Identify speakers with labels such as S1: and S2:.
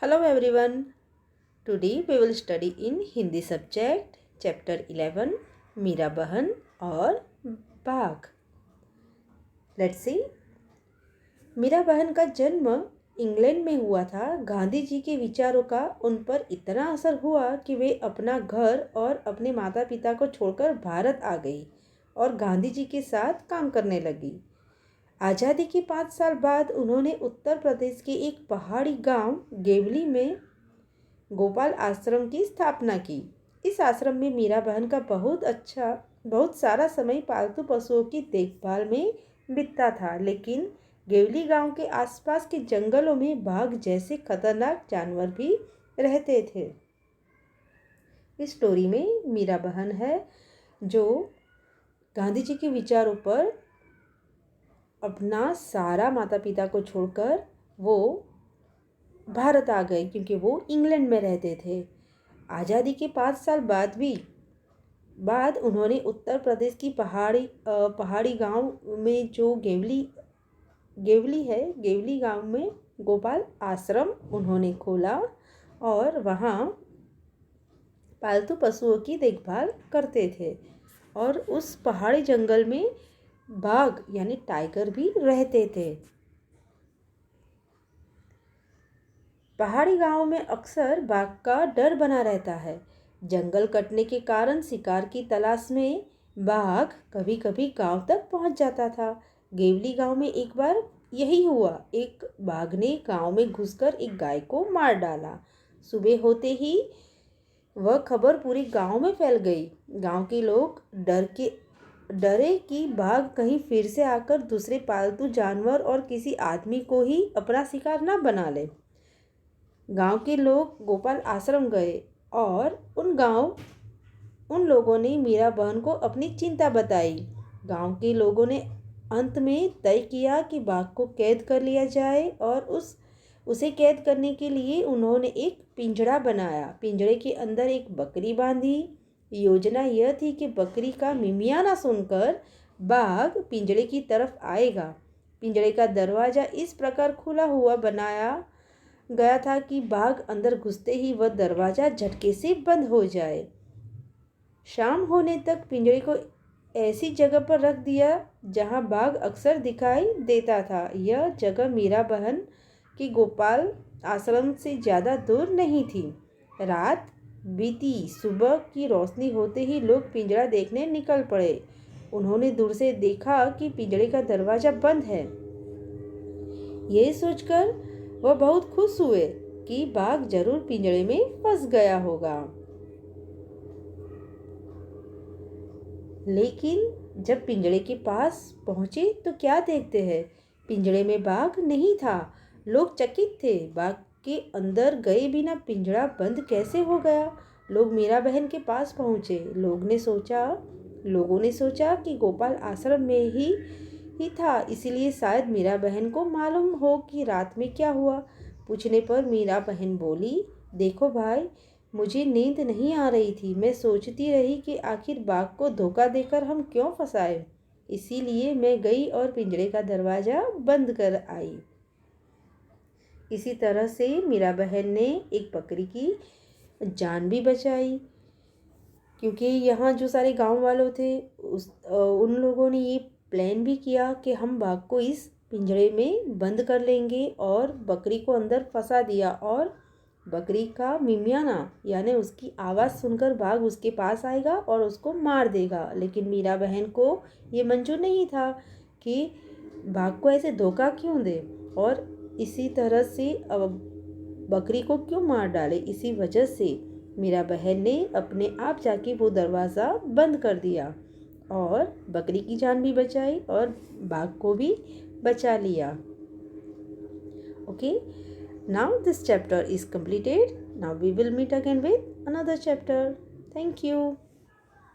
S1: Hello everyone. Today we will study in Hindi subject chapter 11 Meera बहन और बाघ. Let's see. Meera बहन का जन्म इंग्लैंड में हुआ था. गांधी जी के विचारों का उन पर इतना असर हुआ कि वे अपना घर और अपने माता पिता को छोड़कर भारत आ गई और गांधी जी के साथ काम करने लगी. आज़ादी के 5 साल बाद उन्होंने उत्तर प्रदेश के एक पहाड़ी गांव गेवली में गोपाल आश्रम की स्थापना की. इस आश्रम में मीरा बहन का बहुत सारा समय पालतू पशुओं की देखभाल में बीतता था. लेकिन गेवली गांव के आसपास के जंगलों में बाघ जैसे खतरनाक जानवर भी रहते थे. इस स्टोरी में मीरा बहन है जो गांधी जी के विचारों पर अपना सारा माता पिता को छोड़कर वो भारत आ गए क्योंकि वो इंग्लैंड में रहते थे. आज़ादी के 5 साल बाद उन्होंने उत्तर प्रदेश की पहाड़ी गांव में जो गेवली है, गेवली गांव में गोपाल आश्रम उन्होंने खोला और वहाँ पालतू पशुओं की देखभाल करते थे. और उस पहाड़ी जंगल में बाघ यानी टाइगर भी रहते थे. पहाड़ी गांव में अक्सर बाघ का डर बना रहता है. जंगल कटने के कारण शिकार की तलाश में बाघ कभी कभी गांव तक पहुंच जाता था. गेवली गांव में एक बार यही हुआ. एक बाघ ने गांव में घुसकर एक गाय को मार डाला. सुबह होते ही वह खबर पूरे गांव में फैल गई. गांव के लोग डरे कि बाघ कहीं फिर से आकर दूसरे पालतू जानवर और किसी आदमी को ही अपना शिकार न बना ले. गांव के लोग गोपाल आश्रम गए और उन लोगों ने मीरा बहन को अपनी चिंता बताई. गांव के लोगों ने अंत में तय किया कि बाघ को कैद कर लिया जाए और उसे कैद करने के लिए उन्होंने एक पिंजड़ा बनाया. पिंजड़े के अंदर एक बकरी बांधी. योजना यह थी कि बकरी का मिमियाना सुनकर बाघ पिंजड़े की तरफ आएगा. पिंजड़े का दरवाज़ा इस प्रकार खुला हुआ बनाया गया था कि बाघ अंदर घुसते ही वह दरवाज़ा झटके से बंद हो जाए. शाम होने तक पिंजड़े को ऐसी जगह पर रख दिया जहां बाघ अक्सर दिखाई देता था. यह जगह मीरा बहन की गोपाल आश्रम से ज़्यादा दूर नहीं थी. रात बीती. सुबह की रोशनी होते ही लोग पिंजड़ा देखने निकल पड़े. उन्होंने दूर से देखा कि पिंजड़े का दरवाज़ा बंद है. यह सोचकर वह बहुत खुश हुए कि बाघ जरूर पिंजड़े में फंस गया होगा. लेकिन जब पिंजड़े के पास पहुंचे तो क्या देखते हैं, पिंजड़े में बाघ नहीं था. लोग चकित थे. बाघ के अंदर गए बिना पिंजड़ा बंद कैसे हो गया. लोग मीरा बहन के पास पहुंचे. लोगों ने सोचा कि गोपाल आश्रम में ही था, इसलिए शायद मीरा बहन को मालूम हो कि रात में क्या हुआ. पूछने पर मीरा बहन बोली, देखो भाई, मुझे नींद नहीं आ रही थी. मैं सोचती रही कि आखिर बाघ को धोखा देकर हम क्यों फंसाए. इसीलिए मैं गई और पिंजड़े का दरवाज़ा बंद कर आई. इसी तरह से मीरा बहन ने एक बकरी की जान भी बचाई. क्योंकि यहाँ जो सारे गांव वालों थे उन लोगों ने ये प्लान भी किया कि हम बाघ को इस पिंजरे में बंद कर लेंगे और बकरी को अंदर फंसा दिया और बकरी का मिमियाना यानी उसकी आवाज़ सुनकर बाघ उसके पास आएगा और उसको मार देगा. लेकिन मीरा बहन को ये मंजूर नहीं था कि बाघ को ऐसे धोखा क्यों दे और इसी तरह से बकरी को क्यों मार डाले. इसी वजह से मीरा बहन ने अपने आप जाके वो दरवाज़ा बंद कर दिया और बकरी की जान भी बचाई और बाघ को भी बचा लिया. Okay, now this chapter is completed. Now we will meet again with another chapter. Thank you.